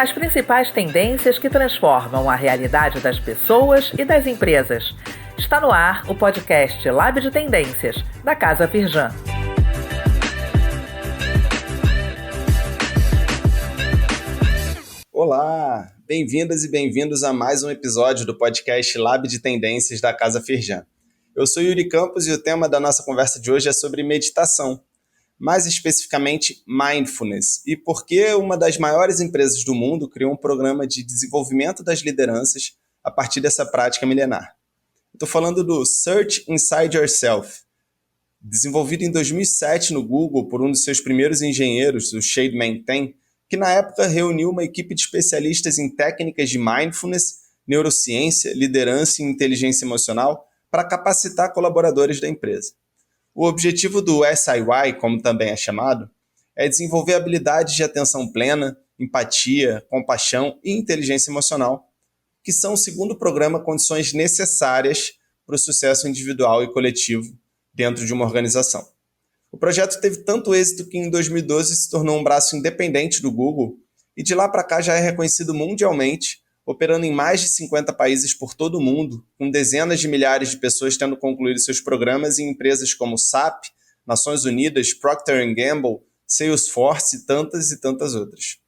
As principais tendências que transformam a realidade das pessoas e das empresas. Está no ar o podcast Lab de Tendências, da Casa Firjan. Olá, bem-vindas e bem-vindos a mais um episódio do podcast Lab de Tendências da Casa Firjan. Eu sou Yuri Campos e o tema da nossa conversa de hoje é sobre meditação, mais especificamente mindfulness, e por que uma das maiores empresas do mundo criou um programa de desenvolvimento das lideranças a partir dessa prática milenar. Estou falando do Search Inside Yourself, desenvolvido em 2007 no Google por um dos seus primeiros engenheiros, o Shadman Ten, que na época reuniu uma equipe de especialistas em técnicas de mindfulness, neurociência, liderança e inteligência emocional para capacitar colaboradores da empresa. O objetivo do SIY, como também é chamado, é desenvolver habilidades de atenção plena, empatia, compaixão e inteligência emocional, que são, segundo o programa, condições necessárias para o sucesso individual e coletivo dentro de uma organização. O projeto teve tanto êxito que em 2012 se tornou um braço independente do Google e de lá para cá já é reconhecido mundialmente, operando em mais de 50 países por todo o mundo, com dezenas de milhares de pessoas tendo concluído seus programas em empresas como SAP, Nações Unidas, Procter & Gamble, Salesforce e tantas outras.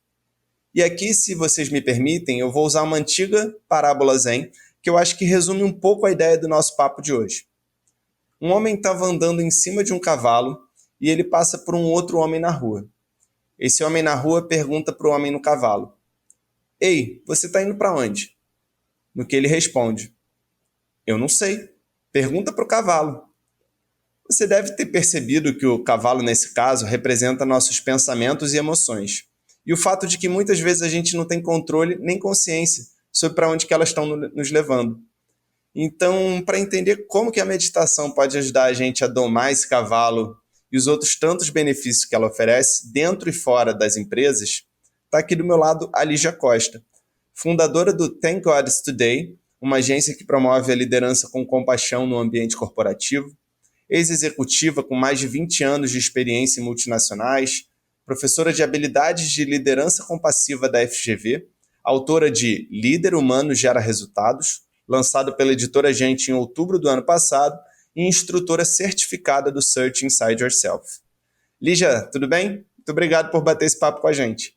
E aqui, se vocês me permitem, eu vou usar uma antiga parábola zen, que eu acho que resume um pouco a ideia do nosso papo de hoje. Um homem estava andando em cima de um cavalo e ele passa por um outro homem na rua. Esse homem na rua pergunta para o homem no cavalo: "Ei, você está indo para onde?" No que ele responde: "Eu não sei. Pergunta para o cavalo." Você deve ter percebido que o cavalo, nesse caso, representa nossos pensamentos e emoções. E o fato de que muitas vezes a gente não tem controle nem consciência sobre para onde que elas estão nos levando. Então, para entender como que a meditação pode ajudar a gente a domar esse cavalo e os outros tantos benefícios que ela oferece dentro e fora das empresas, está aqui do meu lado a Lígia Costa, fundadora do Thank God It's Today, uma agência que promove a liderança com compaixão no ambiente corporativo, ex-executiva com mais de 20 anos de experiência em multinacionais, professora de habilidades de liderança compassiva da FGV, autora de Líder Humano Gera Resultados, lançado pela editora Gente em outubro do ano passado, e instrutora certificada do Search Inside Yourself. Lígia, tudo bem? Muito obrigado por bater esse papo com a gente.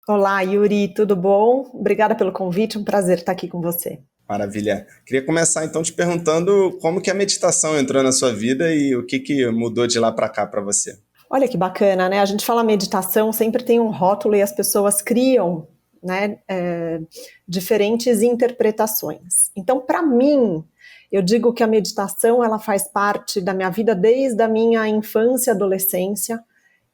Olá, Yuri, tudo bom? Obrigada pelo convite, um prazer estar aqui com você. Maravilha. Queria começar então te perguntando como que a meditação entrou na sua vida e o que mudou de lá para cá para você. Olha que bacana, né? A gente fala meditação, sempre tem um rótulo e as pessoas criam, né, diferentes interpretações. Então, para mim, eu digo que a meditação ela faz parte da minha vida desde a minha infância e adolescência,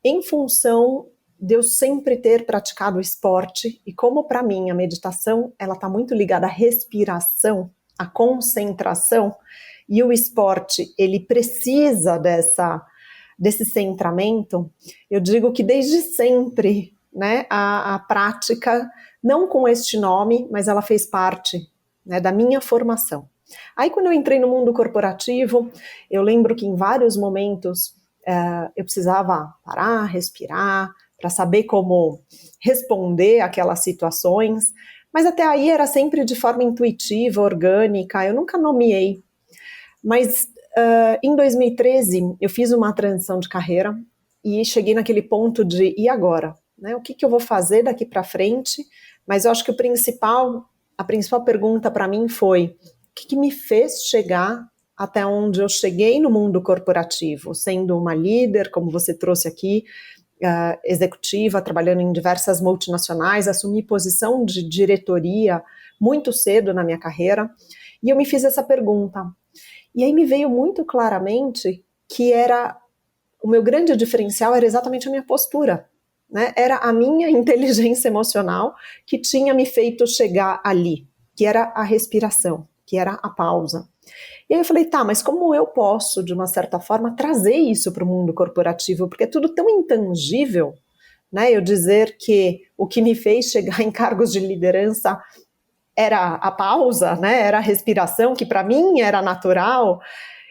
em função de eu sempre ter praticado esporte, e como para mim a meditação ela está muito ligada à respiração, à concentração, e o esporte ele precisa desse centramento, eu digo que desde sempre, né, a prática, não com este nome, mas ela fez parte, né, da minha formação. Aí quando eu entrei no mundo corporativo, eu lembro que em vários momentos eu precisava parar, respirar, para saber como responder aquelas situações, mas até aí era sempre de forma intuitiva, orgânica, eu nunca nomeei. Mas em 2013 eu fiz uma transição de carreira e cheguei naquele ponto de, e agora? Né? O que eu vou fazer daqui para frente? Mas eu acho que a principal pergunta para mim foi, o que me fez chegar até onde eu cheguei no mundo corporativo, sendo uma líder, como você trouxe aqui, executiva, trabalhando em diversas multinacionais, assumi posição de diretoria muito cedo na minha carreira, e eu me fiz essa pergunta. E aí me veio muito claramente que o meu grande diferencial era exatamente a minha postura, né? Era a minha inteligência emocional que tinha me feito chegar ali, que era a respiração, que era a pausa. E aí eu falei, tá, mas como eu posso, de uma certa forma, trazer isso para o mundo corporativo? Porque é tudo tão intangível, né? Eu dizer que o que me fez chegar em cargos de liderança era a pausa, né? Era a respiração, que para mim era natural.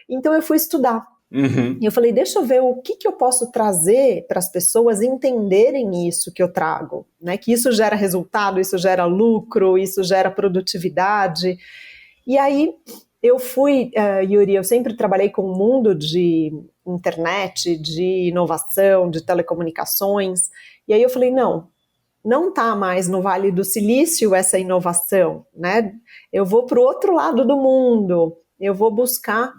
Então eu fui estudar. E eu falei, deixa eu ver o que eu posso trazer para as pessoas entenderem isso que eu trago, né? Que isso gera resultado, isso gera lucro, isso gera produtividade. E aí eu fui, Yuri, eu sempre trabalhei com o mundo de internet, de inovação, de telecomunicações. E aí eu falei, não está mais no Vale do Silício essa inovação, né? Eu vou para o outro lado do mundo, eu vou buscar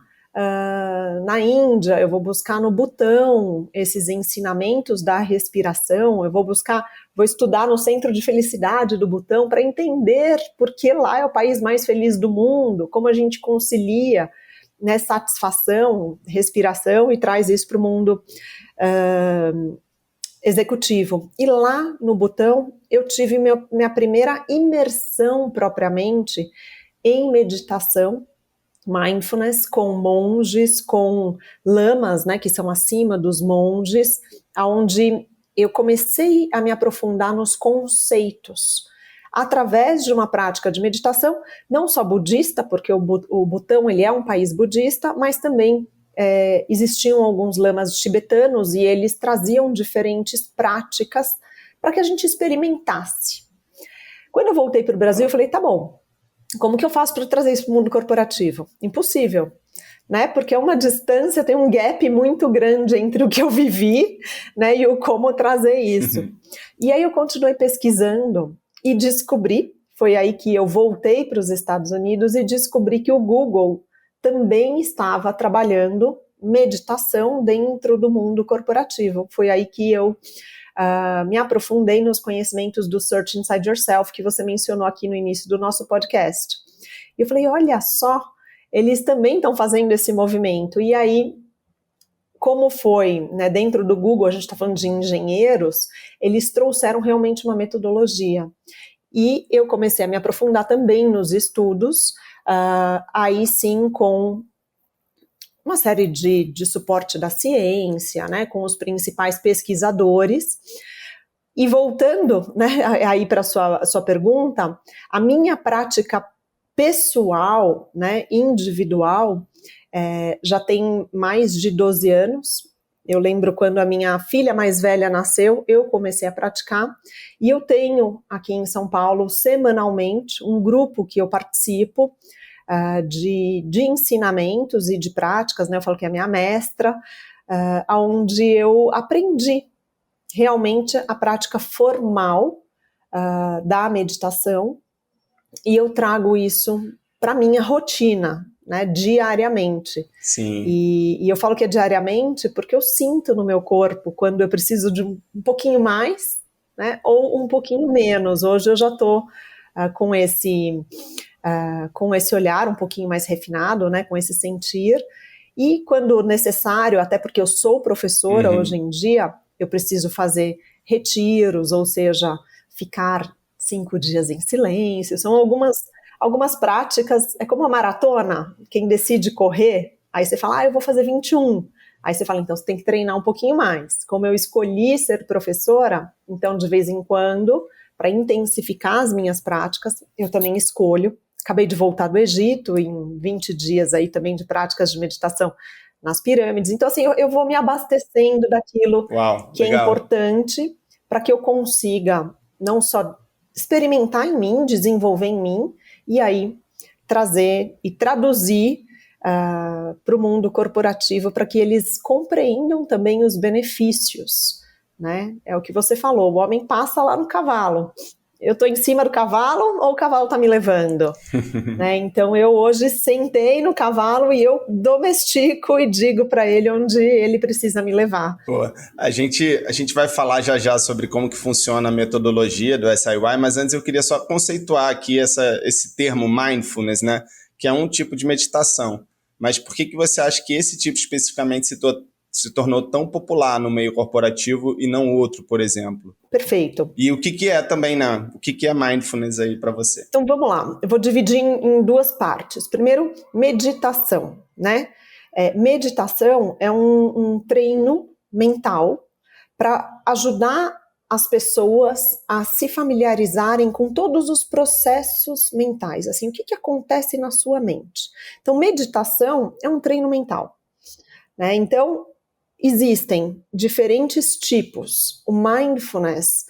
na Índia, eu vou buscar no Butão esses ensinamentos da respiração, eu vou estudar no Centro de Felicidade do Butão para entender por que lá é o país mais feliz do mundo, como a gente concilia, né, satisfação, respiração e traz isso para o mundo executivo. E lá no Butão eu tive minha primeira imersão propriamente em meditação, mindfulness, com monges, com lamas, né, que são acima dos monges, onde eu comecei a me aprofundar nos conceitos, através de uma prática de meditação, não só budista, porque o Butão ele é um país budista, mas também existiam alguns lamas tibetanos e eles traziam diferentes práticas para que a gente experimentasse. Quando eu voltei para o Brasil, eu falei, tá bom, como que eu faço para trazer isso para o mundo corporativo? Impossível, né? Porque é uma distância, tem um gap muito grande entre o que eu vivi, né, e o como trazer isso. E aí eu continuei pesquisando e descobri, foi aí que eu voltei para os Estados Unidos e descobri que o Google também estava trabalhando meditação dentro do mundo corporativo. Foi aí que eu me aprofundei nos conhecimentos do Search Inside Yourself, que você mencionou aqui no início do nosso podcast. E eu falei, olha só, eles também estão fazendo esse movimento. E aí, como foi, né, dentro do Google, a gente está falando de engenheiros, eles trouxeram realmente uma metodologia. E eu comecei a me aprofundar também nos estudos, aí sim com uma série de suporte da ciência, né, com os principais pesquisadores. E voltando, né, aí para a sua pergunta, a minha prática pessoal, né, individual, já tem mais de 12 anos. Eu lembro quando a minha filha mais velha nasceu, eu comecei a praticar. E eu tenho aqui em São Paulo, semanalmente, um grupo que eu participo, de ensinamentos e de práticas, né? Eu falo que é a minha mestra, onde eu aprendi realmente a prática formal da meditação e eu trago isso para a minha rotina, né, diariamente. Sim. E eu falo que é diariamente porque eu sinto no meu corpo quando eu preciso de um pouquinho mais, né, ou um pouquinho menos. Hoje eu já estou com esse olhar um pouquinho mais refinado, né, com esse sentir, e quando necessário, até porque eu sou professora hoje em dia, eu preciso fazer retiros, ou seja, ficar 5 dias em silêncio, são algumas práticas, é como uma maratona, quem decide correr, aí você fala, eu vou fazer 21, aí você fala, então você tem que treinar um pouquinho mais. Como eu escolhi ser professora, então de vez em quando, para intensificar as minhas práticas, eu também escolho. Acabei de voltar do Egito, em 20 dias aí também de práticas de meditação nas pirâmides. Então, assim, eu vou me abastecendo daquilo que legal. É importante para que eu consiga não só experimentar em mim, desenvolver em mim, e aí trazer e traduzir para o mundo corporativo para que eles compreendam também os benefícios, né? É o que você falou, o homem passa lá no cavalo. Eu estou em cima do cavalo ou o cavalo está me levando? Né? Então eu hoje sentei no cavalo e eu domestico e digo para ele onde ele precisa me levar. Boa. A gente vai falar já sobre como que funciona a metodologia do SIY, mas antes eu queria só conceituar aqui esse termo mindfulness, né? Que é um tipo de meditação. Mas por que você acha que esse tipo especificamente se tornou tão popular no meio corporativo e não outro, por exemplo? Perfeito. E o que é também, né? O que é mindfulness aí para você? Então vamos lá, eu vou dividir em duas partes. Primeiro, meditação, né? Meditação é um treino mental para ajudar as pessoas a se familiarizarem com todos os processos mentais, assim, o que acontece na sua mente. Então, meditação é um treino mental. né? Então, existem diferentes tipos. O mindfulness,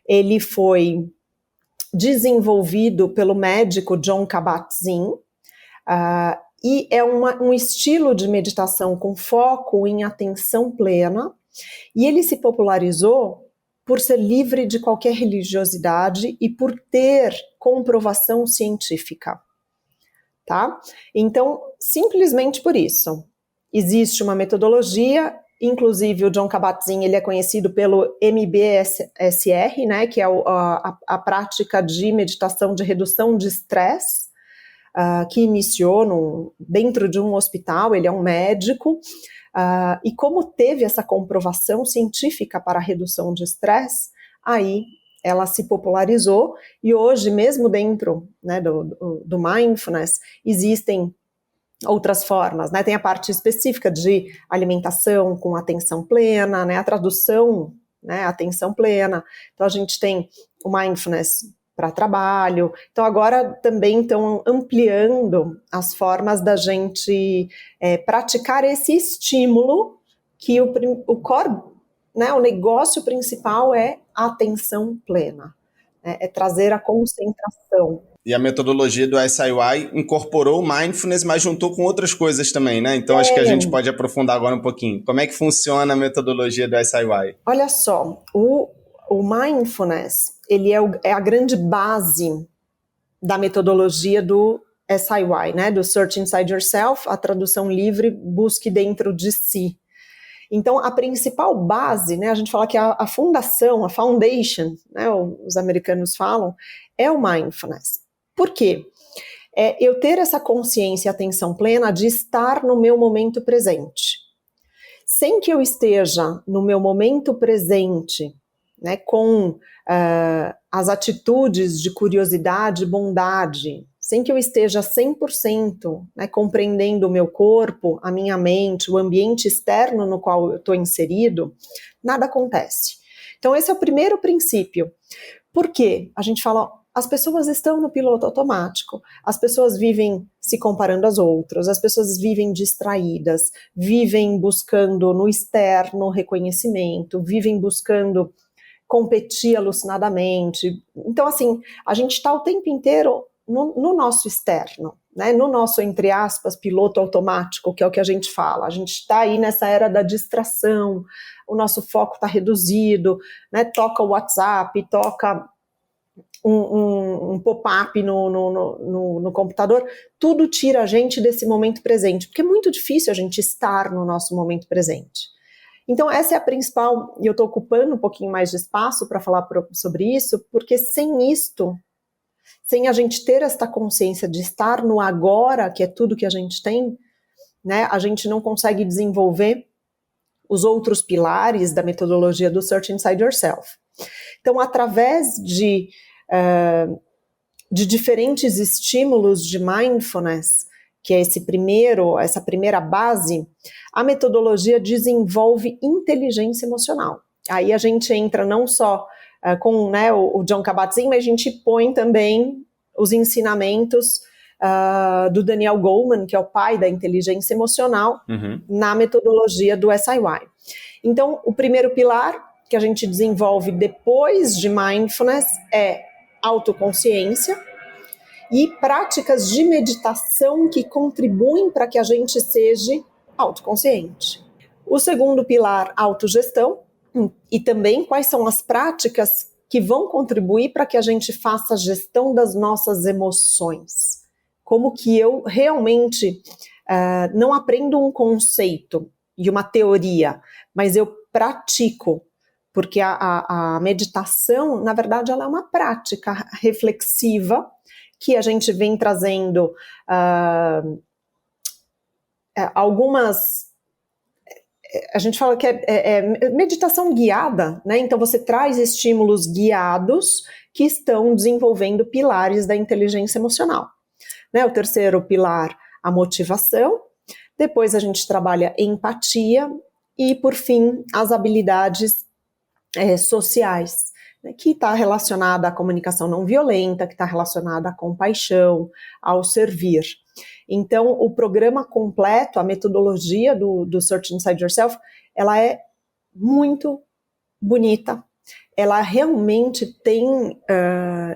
ele foi desenvolvido pelo médico Jon Kabat-Zinn, e é um estilo de meditação com foco em atenção plena, e ele se popularizou por ser livre de qualquer religiosidade e por ter comprovação científica, tá? Então, simplesmente por isso, existe uma metodologia, inclusive o Jon Kabat-Zinn, ele é conhecido pelo MBSR, né, que é a prática de meditação de redução de estresse, que iniciou dentro de um hospital, ele é um médico, e como teve essa comprovação científica para a redução de estresse, aí ela se popularizou, e hoje, mesmo dentro, né, do mindfulness, existem outras formas, né? Tem a parte específica de alimentação com atenção plena, né? A tradução, né? Atenção plena. Então a gente tem o mindfulness para trabalho. Então agora também estão ampliando as formas da gente praticar esse estímulo que o core, né? O negócio principal é a atenção plena, né? É trazer a concentração. E a metodologia do SIY incorporou o mindfulness, mas juntou com outras coisas também, né? Então acho que a gente pode aprofundar agora um pouquinho. Como é que funciona a metodologia do SIY? Olha só, o mindfulness, ele é a grande base da metodologia do SIY, né? Do Search Inside Yourself, a tradução livre, busque dentro de si. Então, a principal base, né? A gente fala que a fundação, a foundation, né? Os americanos falam, é o mindfulness. Por quê? Eu ter essa consciência e atenção plena de estar no meu momento presente. Sem que eu esteja no meu momento presente, né, com as atitudes de curiosidade, bondade, sem que eu esteja 100%, né, compreendendo o meu corpo, a minha mente, o ambiente externo no qual eu estou inserido, nada acontece. Então esse é o primeiro princípio. Por quê? A gente fala, as pessoas estão no piloto automático, as pessoas vivem se comparando às outras, as pessoas vivem distraídas, vivem buscando no externo reconhecimento, vivem buscando competir alucinadamente. Então, assim, a gente está o tempo inteiro no nosso externo, né? No nosso, entre aspas, piloto automático, que é o que a gente fala. A gente está aí nessa era da distração, o nosso foco está reduzido, né? Toca o WhatsApp, toca um pop-up no computador, tudo tira a gente desse momento presente, porque é muito difícil a gente estar no nosso momento presente. Então essa é a principal, e eu estou ocupando um pouquinho mais de espaço para falar sobre isso, porque sem isto, sem a gente ter esta consciência de estar no agora, que é tudo que a gente tem, né, a gente não consegue desenvolver os outros pilares da metodologia do Search Inside Yourself. Então, através de diferentes estímulos de mindfulness, que é essa primeira base, a metodologia desenvolve inteligência emocional. Aí a gente entra não só com, né, o Jon Kabat-Zinn, mas a gente põe também os ensinamentos do Daniel Goleman, que é o pai da inteligência emocional, na metodologia do SIY. Então, o primeiro pilar que a gente desenvolve depois de mindfulness é autoconsciência e práticas de meditação que contribuem para que a gente seja autoconsciente. O segundo pilar, autogestão, e também quais são as práticas que vão contribuir para que a gente faça a gestão das nossas emoções. Como que eu realmente não aprendo um conceito e uma teoria, mas eu pratico, porque a meditação, na verdade, ela é uma prática reflexiva que a gente vem trazendo algumas... A gente fala que é meditação guiada, né? Então você traz estímulos guiados que estão desenvolvendo pilares da inteligência emocional. Né? O terceiro pilar, a motivação. Depois a gente trabalha empatia e, por fim, as habilidades sociais, né? Que está relacionada à comunicação não violenta, que está relacionada à compaixão, ao servir. Então, o programa completo, a metodologia do Search Inside Yourself, ela é muito bonita. Ela realmente tem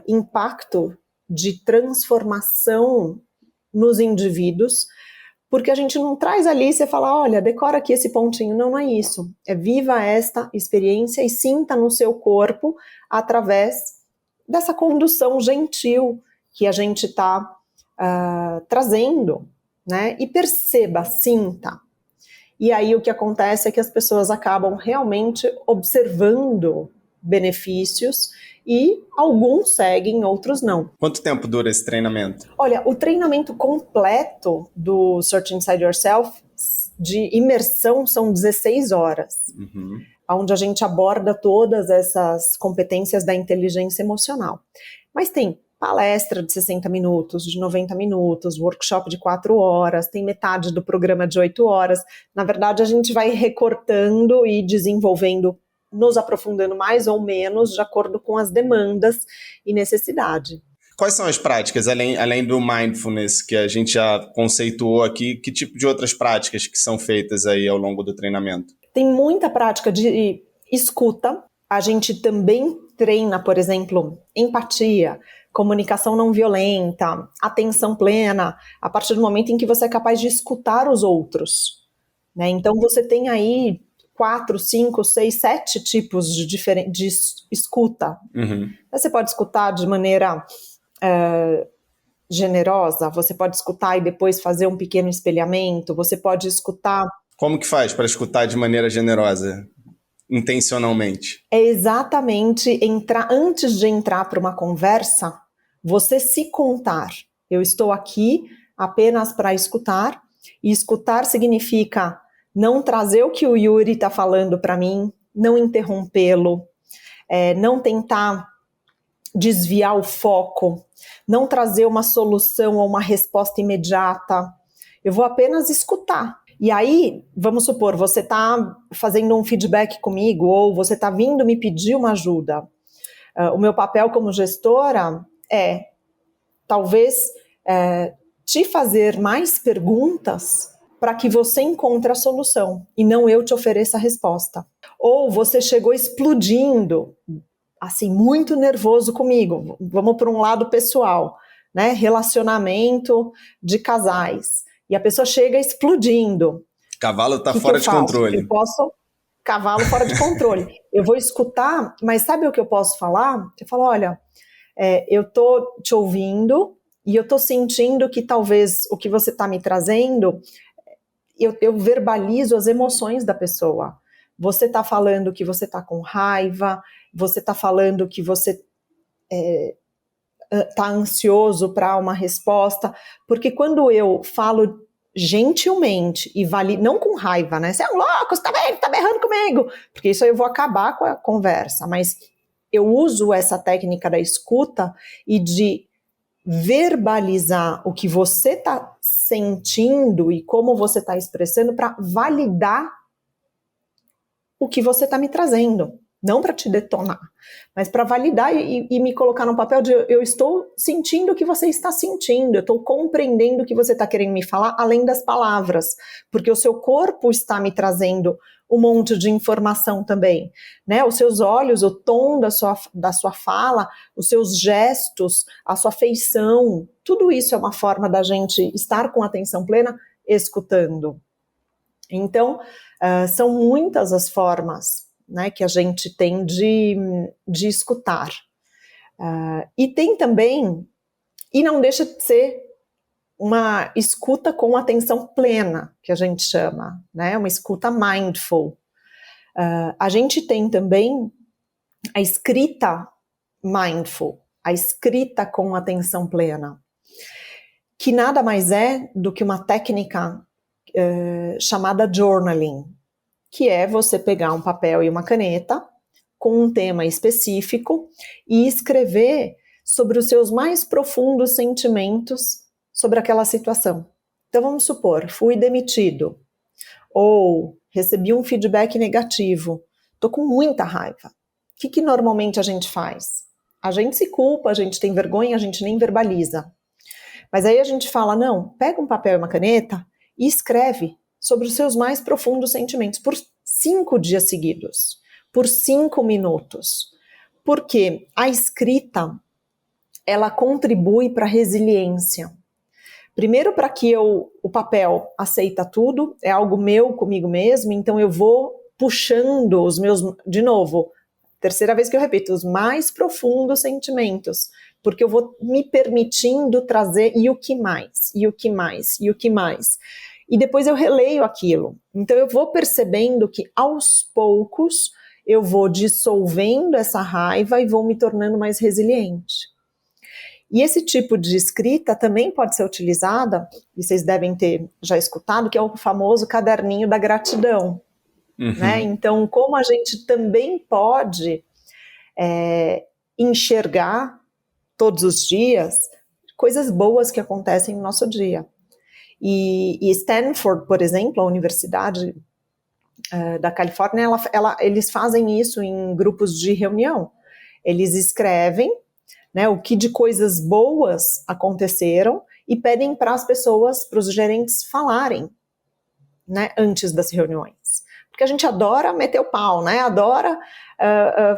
impacto de transformação nos indivíduos, porque a gente não traz ali e você fala, olha, decora aqui esse pontinho. Não, não é isso. É viva esta experiência e sinta no seu corpo através dessa condução gentil que a gente está trazendo, né? E perceba, sinta. E aí o que acontece é que as pessoas acabam realmente observando benefícios e alguns seguem, outros não. Quanto tempo dura esse treinamento? Olha, o treinamento completo do Search Inside Yourself de imersão são 16 horas, onde a gente aborda todas essas competências da inteligência emocional. Mas tem palestra de 60 minutos, de 90 minutos, workshop de 4 horas, tem metade do programa de 8 horas. Na verdade, a gente vai recortando e desenvolvendo, nos aprofundando mais ou menos, de acordo com as demandas e necessidade. Quais são as práticas, além do mindfulness, que a gente já conceituou aqui, que tipo de outras práticas que são feitas aí ao longo do treinamento? Tem muita prática de escuta. A gente também treina, por exemplo, empatia, comunicação não violenta, atenção plena, a partir do momento em que você é capaz de escutar os outros, né? Então você tem aí 4, 5, 6, 7 tipos de escuta. Você pode escutar de maneira generosa, você pode escutar e depois fazer um pequeno espelhamento, você pode escutar... Como que faz para escutar de maneira generosa, intencionalmente? É exatamente antes de entrar para uma conversa, você se contar. Eu estou aqui apenas para escutar, e escutar significa não trazer o que o Yuri está falando para mim, não interrompê-lo, não tentar desviar o foco, não trazer uma solução ou uma resposta imediata. Eu vou apenas escutar. E aí, vamos supor, você está fazendo um feedback comigo ou você está vindo me pedir uma ajuda. O meu papel como gestora é, talvez, te fazer mais perguntas para que você encontre a solução e não eu te ofereça a resposta. Ou você chegou explodindo, assim, muito nervoso comigo. Vamos para um lado pessoal, né? Relacionamento de casais. E a pessoa chega explodindo. Cavalo está fora de controle. Cavalo fora de controle. Eu vou escutar, mas sabe o que eu posso falar? Eu falo, olha, eu estou te ouvindo e eu estou sentindo que talvez o que você está me trazendo, eu verbalizo as emoções da pessoa. Você está falando que você está com raiva, você está falando que você está ansioso para uma resposta, porque quando eu falo gentilmente e não com raiva, né? Você é um louco, você tá berrando comigo, porque isso aí eu vou acabar com a conversa, mas eu uso essa técnica da escuta e de verbalizar o que você está sentindo e como você está expressando para validar o que você está me trazendo. Não para te detonar, mas para validar e me colocar no papel de eu estou sentindo o que você está sentindo, eu estou compreendendo o que você está querendo me falar, além das palavras, porque o seu corpo está me trazendo um monte de informação também, né? Os seus olhos, o tom da sua fala, os seus gestos, a sua feição, tudo isso é uma forma da gente estar com atenção plena, escutando. Então, são muitas as formas, né, que a gente tem de escutar. E tem também, e não deixa de ser uma escuta com atenção plena, que a gente chama, né, uma escuta mindful. A gente tem também a escrita mindful, a escrita com atenção plena, que nada mais é do que uma técnica chamada journaling, que é você pegar um papel e uma caneta com um tema específico e escrever sobre os seus mais profundos sentimentos sobre aquela situação. Então vamos supor, fui demitido ou recebi um feedback negativo, estou com muita raiva. O que normalmente a gente faz? A gente se culpa, a gente tem vergonha, a gente nem verbaliza. Mas aí a gente fala, não, pega um papel e uma caneta e escreve sobre os seus mais profundos sentimentos por 5 dias seguidos, por 5 minutos. Porque a escrita, ela contribui para a resiliência. Primeiro, para que o papel aceita tudo, é algo meu comigo mesmo, então eu vou puxando os meus, de novo, terceira vez que eu repito, os mais profundos sentimentos, porque eu vou me permitindo trazer e o que mais, e o que mais, e o que mais. E depois eu releio aquilo. Então eu vou percebendo que aos poucos eu vou dissolvendo essa raiva e vou me tornando mais resiliente. E esse tipo de escrita também pode ser utilizada, e vocês devem ter já escutado, que é o famoso caderninho da gratidão. Né? Então, como a gente também pode enxergar todos os dias coisas boas que acontecem no nosso dia. E Stanford, por exemplo, a Universidade da Califórnia, eles fazem isso em grupos de reunião. Eles escrevem, né, o que de coisas boas aconteceram e pedem para as pessoas, para os gerentes falarem, né, antes das reuniões. Porque a gente adora meter o pau, né, adora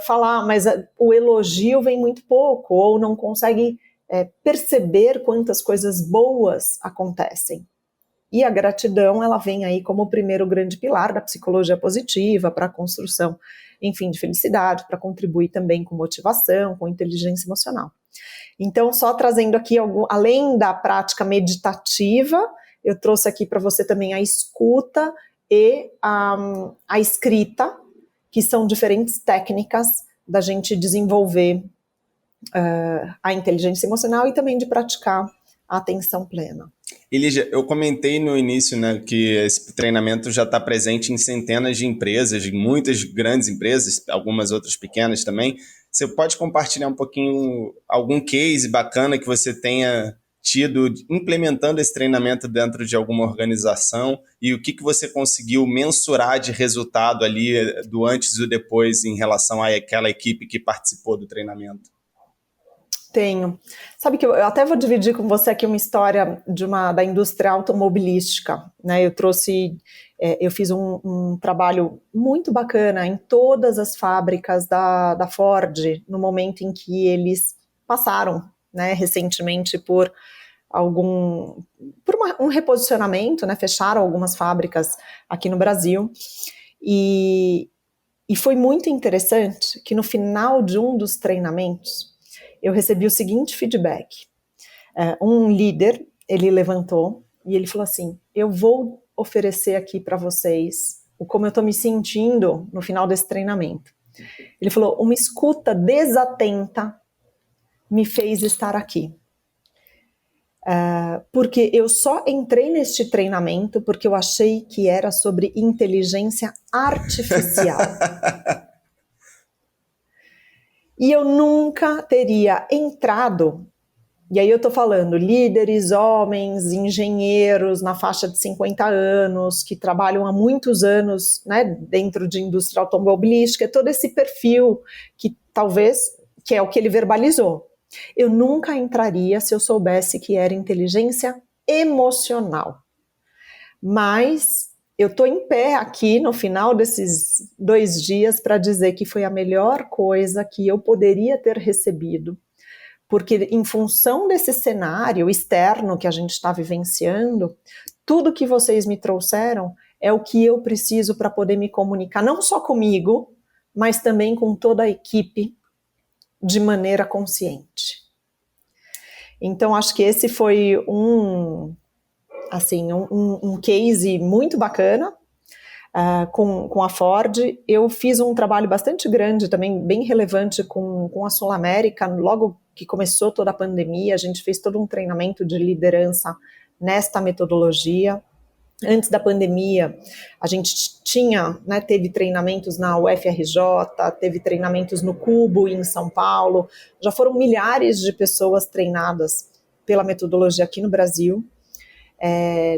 falar, mas o elogio vem muito pouco, ou não consegue perceber quantas coisas boas acontecem. E a gratidão, ela vem aí como o primeiro grande pilar da psicologia positiva, para a construção, enfim, de felicidade, para contribuir também com motivação, com inteligência emocional. Então, só trazendo aqui, além da prática meditativa, eu trouxe aqui para você também a escuta e a escrita, que são diferentes técnicas da gente desenvolver a inteligência emocional e também de praticar a atenção plena. Elígia, eu comentei no início, né, que esse treinamento já está presente em centenas de empresas, muitas grandes empresas, algumas outras pequenas também. Você pode compartilhar um pouquinho, algum case bacana que você tenha tido implementando esse treinamento dentro de alguma organização e o que você conseguiu mensurar de resultado ali do antes e do depois em relação àquela equipe que participou do treinamento? Tenho. Sabe que eu até vou dividir com você aqui uma história da indústria automobilística, né? Eu fiz um trabalho muito bacana em todas as fábricas da Ford, no momento em que eles passaram, né, recentemente por um reposicionamento, né? Fecharam algumas fábricas aqui no Brasil. E foi muito interessante que no final de um dos treinamentos, eu recebi o seguinte feedback. Um líder, ele levantou e ele falou assim, eu vou oferecer aqui para vocês como eu estou me sentindo no final desse treinamento. Ele falou, uma escuta desatenta me fez estar aqui. Porque eu só entrei neste treinamento porque eu achei que era sobre inteligência artificial. E eu nunca teria entrado, e aí eu estou falando líderes, homens, engenheiros na faixa de 50 anos, que trabalham há muitos anos, né, dentro de indústria automobilística, todo esse perfil que que é o que ele verbalizou. Eu nunca entraria se eu soubesse que era inteligência emocional. Mas eu estou em pé aqui no final desses 2 dias para dizer que foi a melhor coisa que eu poderia ter recebido, porque em função desse cenário externo que a gente está vivenciando, tudo que vocês me trouxeram é o que eu preciso para poder me comunicar, não só comigo, mas também com toda a equipe de maneira consciente. Então, acho que esse foi um case muito bacana com a Ford. Eu fiz um trabalho bastante grande também, bem relevante com a Sul América, logo que começou toda a pandemia, a gente fez todo um treinamento de liderança nesta metodologia. Antes da pandemia, a gente teve treinamentos na UFRJ, teve treinamentos no Cubo, em São Paulo, já foram milhares de pessoas treinadas pela metodologia aqui no Brasil.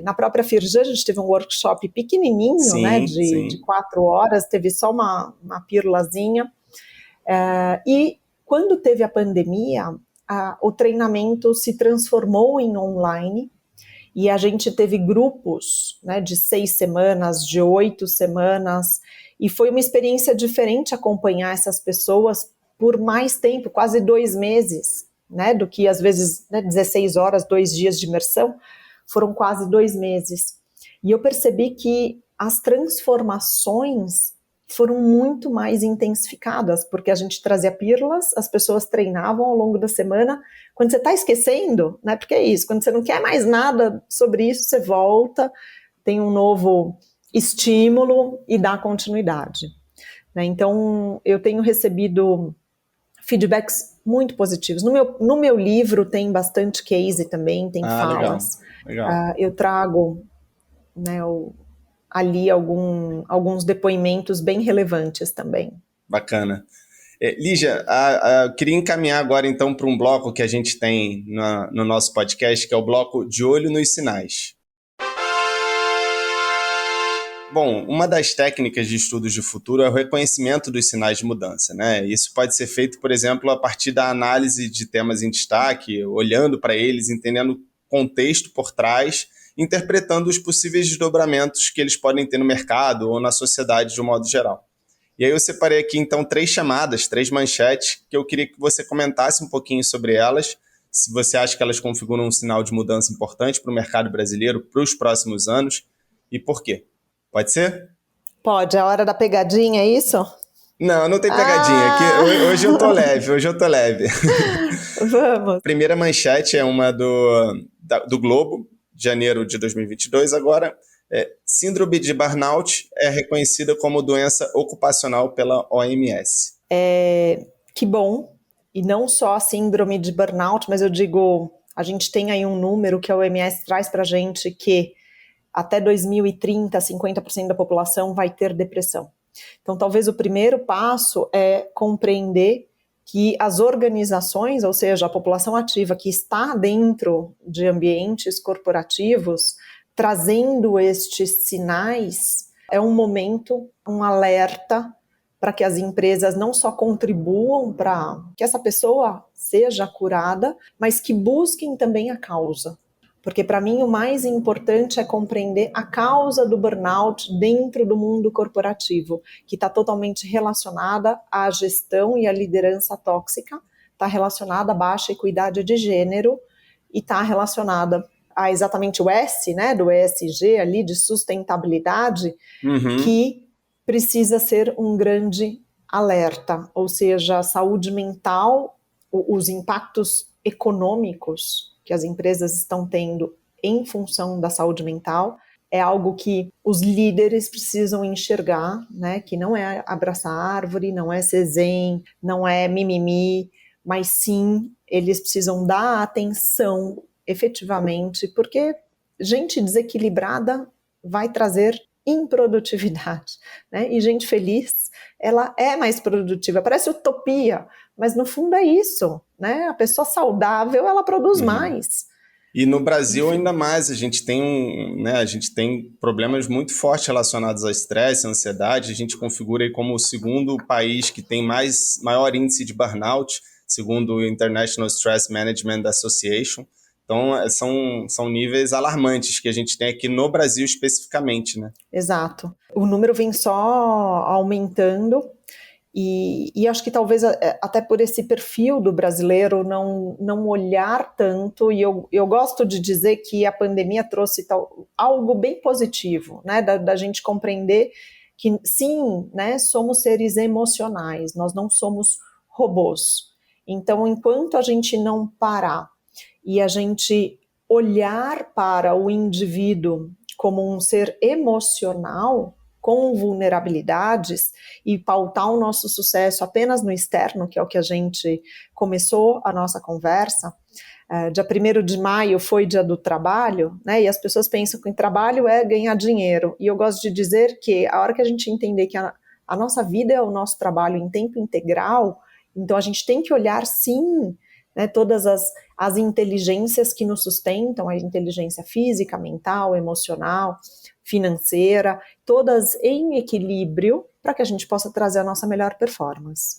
Na própria Firjan, a gente teve um workshop pequenininho, sim, né, de 4 horas, teve só uma pílulazinha. E quando teve a pandemia, o treinamento se transformou em online e a gente teve grupos, né, de 6 semanas, de 8 semanas, e foi uma experiência diferente acompanhar essas pessoas por mais tempo, quase 2 meses, né, do que às vezes, né, 16 horas, 2 dias de imersão, foram quase 2 meses. E eu percebi que as transformações foram muito mais intensificadas, porque a gente trazia pílulas, as pessoas treinavam ao longo da semana. Quando você está esquecendo, né, porque é isso, quando você não quer mais nada sobre isso, você volta, tem um novo estímulo e dá continuidade. Né? Então, eu tenho recebido feedbacks muito positivos. No meu livro tem bastante case também, tem falas. Legal. Eu trago, né, ali alguns depoimentos bem relevantes também. Bacana. Lígia, eu queria encaminhar agora então para um bloco que a gente tem no nosso podcast, que é o bloco De Olho nos Sinais. Bom, uma das técnicas de estudos de futuro é o reconhecimento dos sinais de mudança, né? Isso pode ser feito, por exemplo, a partir da análise de temas em destaque, olhando para eles, entendendo o contexto por trás, interpretando os possíveis desdobramentos que eles podem ter no mercado ou na sociedade de um modo geral. E aí eu separei aqui, então, 3 chamadas, 3 manchetes, que eu queria que você comentasse um pouquinho sobre elas, se você acha que elas configuram um sinal de mudança importante para o mercado brasileiro para os próximos anos, e por quê? Pode ser? Pode, a hora da pegadinha, é isso? Não tem pegadinha. Aqui, hoje eu tô leve. Vamos. Primeira manchete é uma do Globo, de janeiro de 2022, agora. Síndrome de burnout é reconhecida como doença ocupacional pela OMS. Que bom, e não só a síndrome de burnout, mas eu digo, a gente tem aí um número que a OMS traz para a gente que até 2030, 50% da população vai ter depressão. Então, talvez o primeiro passo é compreender que as organizações, ou seja, a população ativa que está dentro de ambientes corporativos, trazendo estes sinais, é um momento, um alerta para que as empresas não só contribuam para que essa pessoa seja curada, mas que busquem também a causa. Porque para mim o mais importante é compreender a causa do burnout dentro do mundo corporativo, que está totalmente relacionada à gestão e à liderança tóxica, está relacionada à baixa equidade de gênero e está relacionada a exatamente o S, né, do ESG ali, de sustentabilidade, que precisa ser um grande alerta, ou seja, a saúde mental, os impactos econômicos que as empresas estão tendo em função da saúde mental, é algo que os líderes precisam enxergar, né? Que não é abraçar a árvore, não é ser zen, não é mimimi, mas sim, eles precisam dar atenção efetivamente, porque gente desequilibrada vai trazer improdutividade, né? E gente feliz, ela é mais produtiva, parece utopia, mas no fundo é isso, né? A pessoa saudável, ela produz mais. E no Brasil ainda mais, a gente tem problemas muito fortes relacionados a estresse, ansiedade, a gente configura aí como o segundo país que tem maior índice de burnout, segundo o International Stress Management Association. Então, são níveis alarmantes que a gente tem aqui no Brasil especificamente, né? Exato. O número vem só aumentando e acho que talvez até por esse perfil do brasileiro não olhar tanto, e eu gosto de dizer que a pandemia trouxe algo bem positivo, né? Da gente compreender que sim, né, somos seres emocionais, nós não somos robôs. Então, enquanto a gente não parar e a gente olhar para o indivíduo como um ser emocional, com vulnerabilidades, e pautar o nosso sucesso apenas no externo, que é o que a gente começou a nossa conversa. Dia 1º de maio foi dia do trabalho, né? E as pessoas pensam que o trabalho é ganhar dinheiro. E eu gosto de dizer que a hora que a gente entender que a nossa vida é o nosso trabalho em tempo integral, então a gente tem que olhar sim, né, todas as inteligências que nos sustentam, a inteligência física, mental, emocional, financeira, todas em equilíbrio para que a gente possa trazer a nossa melhor performance.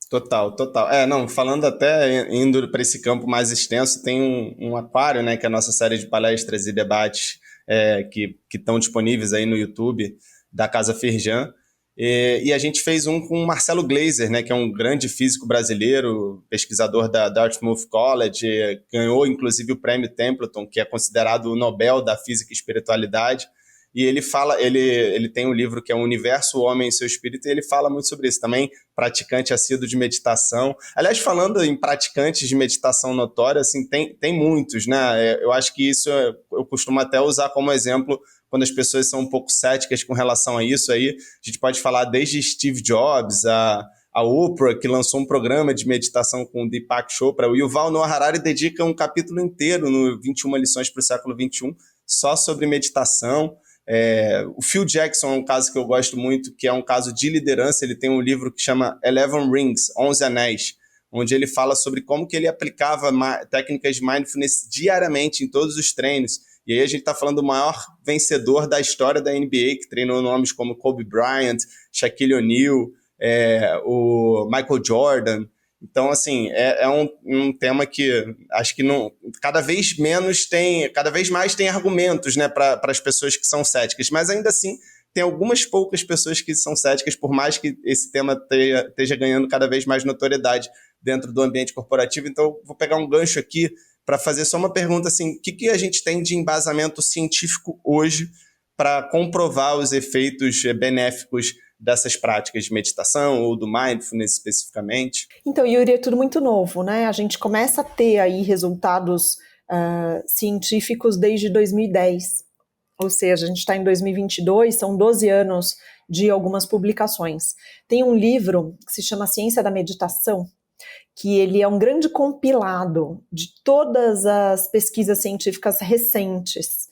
Total, total. Não, falando até, indo para esse campo mais extenso, tem um aquário, né, que é a nossa série de palestras e debates que estão disponíveis aí no YouTube da Casa Firjan. E a gente fez um com o Marcelo Gleiser, né, que é um grande físico brasileiro, pesquisador da Dartmouth College, ganhou inclusive o prêmio Templeton, que é considerado o Nobel da Física e Espiritualidade. E ele tem um livro que é O Universo, o Homem e Seu Espírito, e ele fala muito sobre isso. Também praticante assíduo de meditação. Aliás, falando em praticantes de meditação notória, assim, tem muitos, né? Eu acho que isso eu costumo até usar como exemplo quando as pessoas são um pouco céticas com relação a isso. Aí a gente pode falar desde Steve Jobs, a Oprah, que lançou um programa de meditação com o Deepak Chopra. O Yuval Noah Harari dedica um capítulo inteiro no 21 lições para o século XXI só sobre meditação. O Phil Jackson é um caso que eu gosto muito, que é um caso de liderança. Ele tem um livro que chama 11 Rings, 11 Anéis, onde ele fala sobre como que ele aplicava técnicas de mindfulness diariamente em todos os treinos. E aí a gente está falando do maior vencedor da história da NBA, que treinou nomes como Kobe Bryant, Shaquille O'Neal, o Michael Jordan. Então, assim, é um tema que acho que não, cada vez mais tem argumentos, né, para as pessoas que são céticas, mas ainda assim tem algumas poucas pessoas que são céticas, por mais que esse tema esteja ganhando cada vez mais notoriedade dentro do ambiente corporativo. Então, vou pegar um gancho aqui para fazer só uma pergunta, assim, o que a gente tem de embasamento científico hoje para comprovar os efeitos benéficos dessas práticas de meditação ou do mindfulness especificamente? Então, Yuri, é tudo muito novo, né? A gente começa a ter aí resultados científicos desde 2010, ou seja, a gente está em 2022, são 12 anos de algumas publicações. Tem um livro que se chama Ciência da Meditação, que ele é um grande compilado de todas as pesquisas científicas recentes.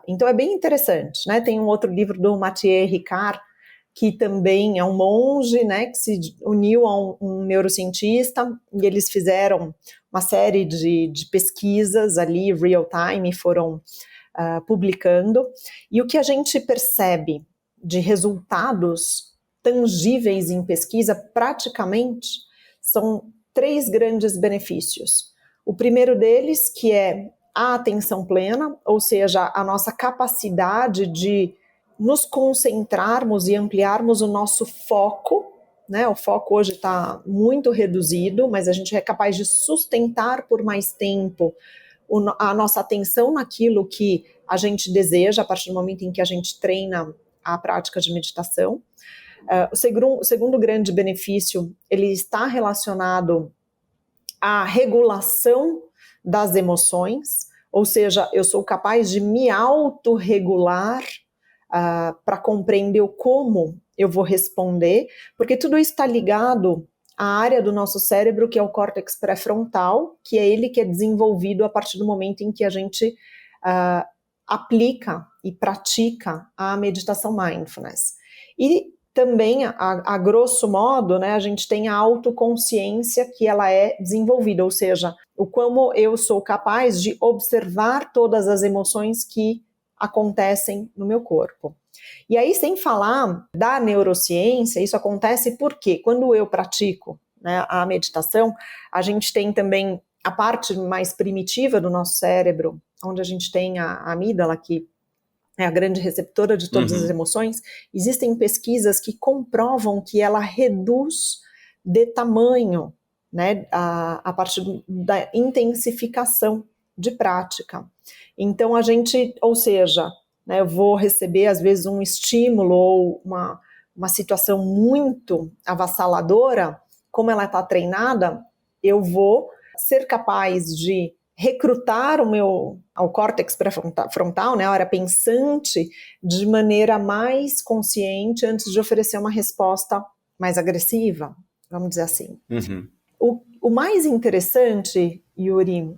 Então é bem interessante, né? Tem um outro livro do Mathieu Ricard, que também é um monge, né, que se uniu a um neurocientista, e eles fizeram uma série de pesquisas ali, real time, e foram publicando. E o que a gente percebe de resultados tangíveis em pesquisa, praticamente, são 3 grandes benefícios. O primeiro deles, que é a atenção plena, ou seja, a nossa capacidade de nos concentrarmos e ampliarmos o nosso foco, né? O foco hoje está muito reduzido, mas a gente é capaz de sustentar por mais tempo a nossa atenção naquilo que a gente deseja a partir do momento em que a gente treina a prática de meditação. O segundo grande benefício, ele está relacionado à regulação das emoções, ou seja, eu sou capaz de me autorregular para compreender como eu vou responder, porque tudo isso está ligado à área do nosso cérebro que é o córtex pré-frontal, que é ele que é desenvolvido a partir do momento em que a gente aplica e pratica a meditação mindfulness. E também, a grosso modo, né, a gente tem a autoconsciência que ela é desenvolvida, ou seja, o como eu sou capaz de observar todas as emoções que acontecem no meu corpo. E aí, sem falar da neurociência, isso acontece porque quando eu pratico, né, a meditação, a gente tem também a parte mais primitiva do nosso cérebro, onde a gente tem a amígdala, que é a grande receptora de todas as emoções. Existem pesquisas que comprovam que ela reduz de tamanho, né, a partir da intensificação de prática. Então a gente, ou seja, né, eu vou receber às vezes um estímulo ou uma situação muito avassaladora, como ela está treinada, eu vou ser capaz de recrutar ao córtex pré-frontal, né, a área pensante, de maneira mais consciente antes de oferecer uma resposta mais agressiva, vamos dizer assim. O mais interessante, Yuri,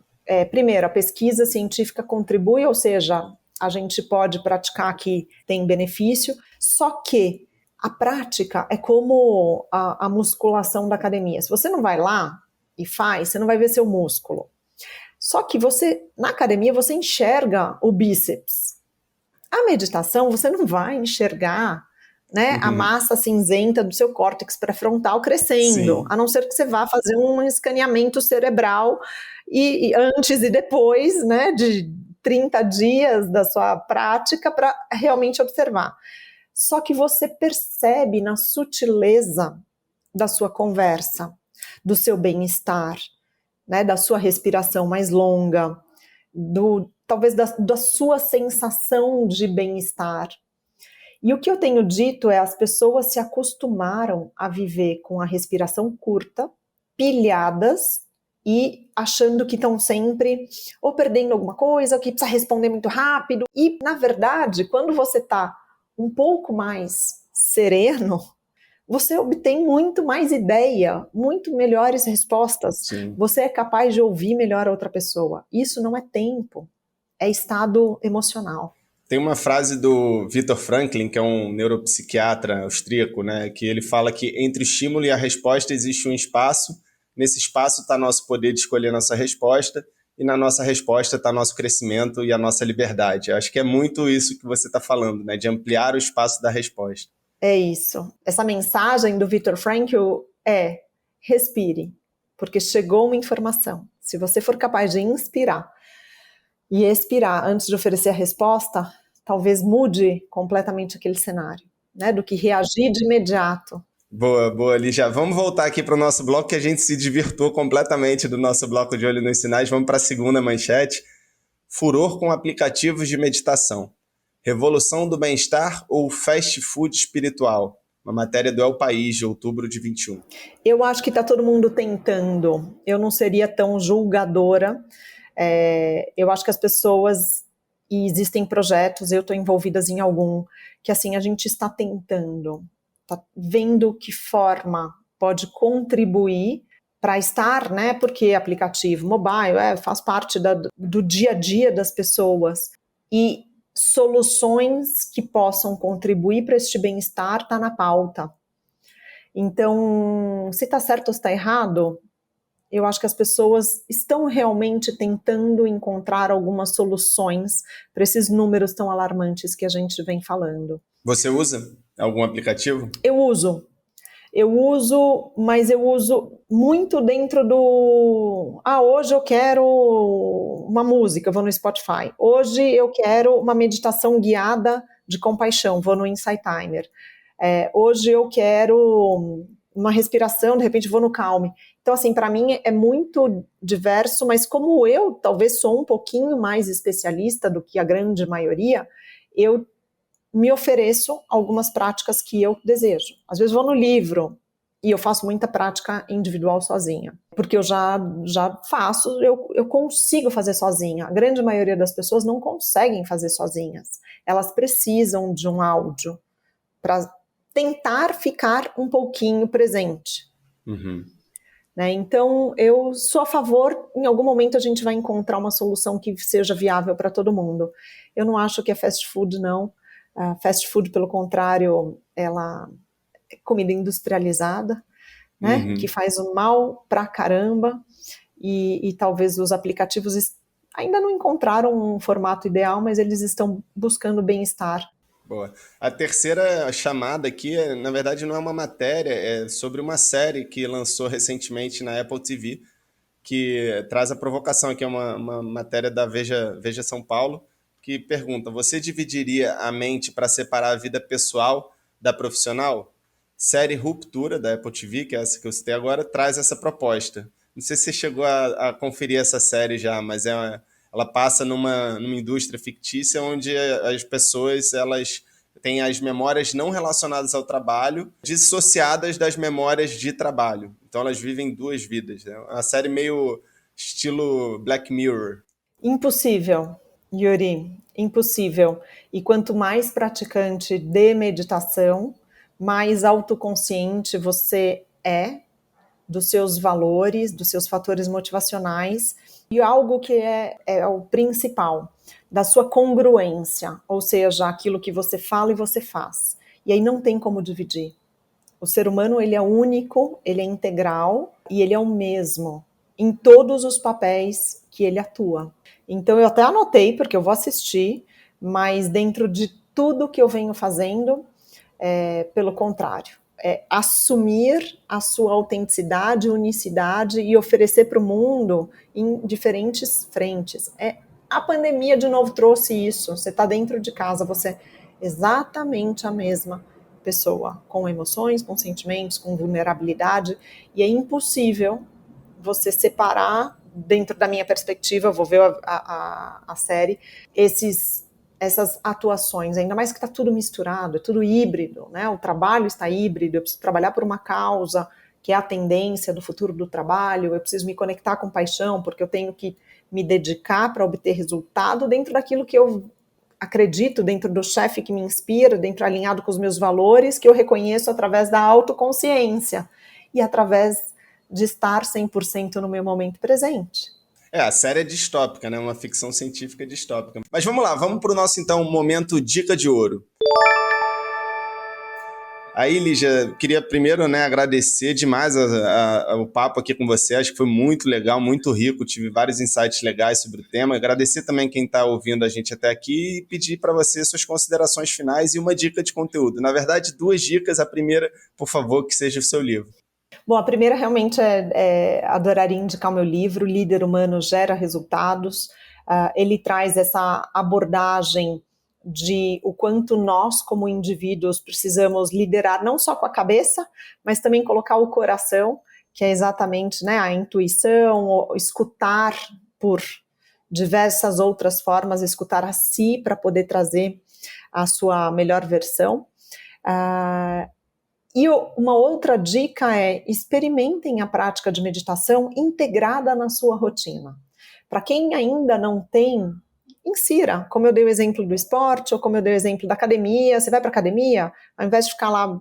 primeiro, a pesquisa científica contribui, ou seja, a gente pode praticar que tem benefício, só que a prática é como a musculação da academia. Se você não vai lá e faz, você não vai ver seu músculo. Só que na academia, você enxerga o bíceps. A meditação, você não vai enxergar, né, a massa cinzenta do seu córtex pré-frontal crescendo, Sim. a não ser que você vá fazer um escaneamento cerebral e antes e depois, né, de 30 dias da sua prática para realmente observar. Só que você percebe na sutileza da sua conversa, do seu bem-estar, né, da sua respiração mais longa, talvez da sua sensação de bem-estar. E o que eu tenho dito é as pessoas se acostumaram a viver com a respiração curta, pilhadas e achando que estão sempre ou perdendo alguma coisa, ou que precisa responder muito rápido. E, na verdade, quando você está um pouco mais sereno, você obtém muito mais ideia, muito melhores respostas. Sim. Você é capaz de ouvir melhor a outra pessoa. Isso não é tempo, é estado emocional. Tem uma frase do Viktor Frankl, que é um neuropsiquiatra austríaco, né, que ele fala que entre o estímulo e a resposta existe um espaço. Nesse espaço está nosso poder de escolher nossa resposta, e na nossa resposta está nosso crescimento e a nossa liberdade. Eu acho que é muito isso que você está falando, né, de ampliar o espaço da resposta. É isso. Essa mensagem do Viktor Frankl é: respire, porque chegou uma informação. Se você for capaz de inspirar e expirar antes de oferecer a resposta, talvez mude completamente aquele cenário, né, do que reagir de imediato. Boa, Lígia. Vamos voltar aqui para o nosso bloco, que a gente se desvirtuou completamente do nosso bloco de Olho nos Sinais. Vamos para a segunda manchete. Furor com aplicativos de meditação. Revolução do bem-estar ou fast food espiritual? Uma matéria do El País, de outubro de 21. Eu acho que está todo mundo tentando. Eu não seria tão julgadora. Eu acho que as pessoas, e existem projetos, eu estou envolvida em algum, que assim, a gente está tentando, está vendo que forma pode contribuir para estar, né, porque aplicativo mobile faz parte do dia a dia das pessoas, e soluções que possam contribuir para este bem-estar está na pauta. Então, se está certo ou se está errado, eu acho que as pessoas estão realmente tentando encontrar algumas soluções para esses números tão alarmantes que a gente vem falando. Você usa algum aplicativo? Eu uso, mas eu uso muito dentro do... hoje eu quero uma música, vou no Spotify. Hoje eu quero uma meditação guiada de compaixão, vou no Insight Timer. Hoje eu quero uma respiração, de repente vou no Calm. Então, assim, para mim é muito diverso, mas como eu talvez sou um pouquinho mais especialista do que a grande maioria, eu me ofereço algumas práticas que eu desejo. Às vezes vou no livro e eu faço muita prática individual sozinha, porque eu já faço, eu consigo fazer sozinha. A grande maioria das pessoas não conseguem fazer sozinhas. Elas precisam de um áudio para tentar ficar um pouquinho presente. Uhum. Né? Então, eu sou a favor, em algum momento a gente vai encontrar uma solução que seja viável para todo mundo. Eu não acho que é fast food, não. Fast food, pelo contrário, ela é comida industrializada, né? Que faz um mal pra caramba, e talvez os aplicativos ainda não encontraram um formato ideal, mas eles estão buscando bem-estar. Boa. A terceira chamada aqui, na verdade, não é uma matéria, é sobre uma série que lançou recentemente na Apple TV, que traz a provocação, aqui é uma matéria da Veja São Paulo, que pergunta: você dividiria a mente para separar a vida pessoal da profissional? Série Ruptura, da Apple TV, que é essa que eu citei agora, traz essa proposta. Não sei se você chegou a conferir essa série já, mas ela passa numa indústria fictícia onde as pessoas elas têm as memórias não relacionadas ao trabalho dissociadas das memórias de trabalho. Então elas vivem duas vidas. É uma série meio estilo Black Mirror. Impossível, Yuri, impossível. E quanto mais praticante de meditação, mais autoconsciente você é dos seus valores, dos seus fatores motivacionais, e algo que é o principal, da sua congruência, ou seja, aquilo que você fala e você faz. E aí não tem como dividir. O ser humano, ele é único, ele é integral e ele é o mesmo em todos os papéis que ele atua. Então eu até anotei, porque eu vou assistir, mas dentro de tudo que eu venho fazendo, pelo contrário, assumir a sua autenticidade, unicidade e oferecer para o mundo em diferentes frentes. A pandemia, de novo, trouxe isso. Você está dentro de casa, você é exatamente a mesma pessoa, com emoções, com sentimentos, com vulnerabilidade, e é impossível você separar, dentro da minha perspectiva, eu vou ver a série, essas atuações, ainda mais que está tudo misturado, é tudo híbrido, né? O trabalho está híbrido, eu preciso trabalhar por uma causa, que é a tendência do futuro do trabalho, eu preciso me conectar com paixão, porque eu tenho que me dedicar para obter resultado dentro daquilo que eu acredito, dentro do chefe que me inspira, dentro alinhado com os meus valores, que eu reconheço através da autoconsciência e através de estar 100% no meu momento presente. A série é distópica, né? Uma ficção científica distópica. Mas vamos lá, vamos para o nosso, então, momento Dica de Ouro. Aí, Lígia, queria primeiro, né, agradecer demais o papo aqui com você. Acho que foi muito legal, muito rico. Tive vários insights legais sobre o tema. Agradecer também quem está ouvindo a gente até aqui e pedir para você suas considerações finais e uma dica de conteúdo. Na verdade, 2 dicas. A primeira, por favor, que seja o seu livro. Bom, a primeira realmente adoraria indicar o meu livro, Líder Humano Gera Resultados. Ele traz essa abordagem de o quanto nós, como indivíduos, precisamos liderar não só com a cabeça, mas também colocar o coração, que é exatamente, né, a intuição, escutar por diversas outras formas, escutar a si para poder trazer a sua melhor versão. E uma outra dica é: experimentem a prática de meditação integrada na sua rotina. Para quem ainda não tem, insira, como eu dei o exemplo do esporte, ou como eu dei o exemplo da academia. Você vai para a academia, ao invés de ficar lá,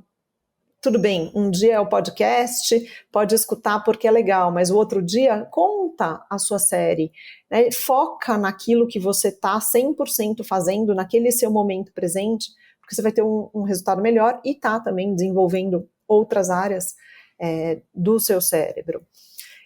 tudo bem, um dia é o podcast, pode escutar porque é legal, mas o outro dia, conta a sua série, né? Foca naquilo que você está 100% fazendo, naquele seu momento presente, porque você vai ter um resultado melhor e está também desenvolvendo outras áreas do seu cérebro.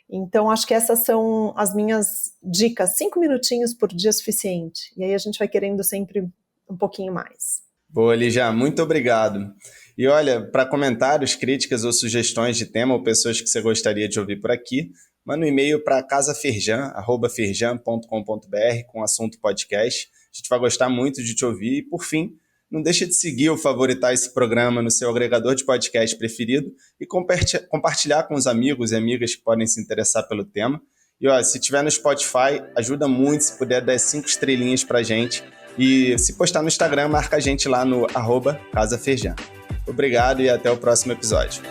Então, acho que essas são as minhas dicas. 5 minutinhos por dia é suficiente. E aí a gente vai querendo sempre um pouquinho mais. Boa, Lígia, muito obrigado. E olha, para comentários, críticas ou sugestões de tema ou pessoas que você gostaria de ouvir por aqui, manda um e-mail para casafirjan@firjan.com.br com o assunto podcast. A gente vai gostar muito de te ouvir. E, por fim, não deixe de seguir ou favoritar esse programa no seu agregador de podcast preferido e compartilhar com os amigos e amigas que podem se interessar pelo tema. E ó, se tiver no Spotify, ajuda muito se puder dar 5 estrelinhas pra gente. E se postar no Instagram, marca a gente lá no @casafirjan. Obrigado e até o próximo episódio.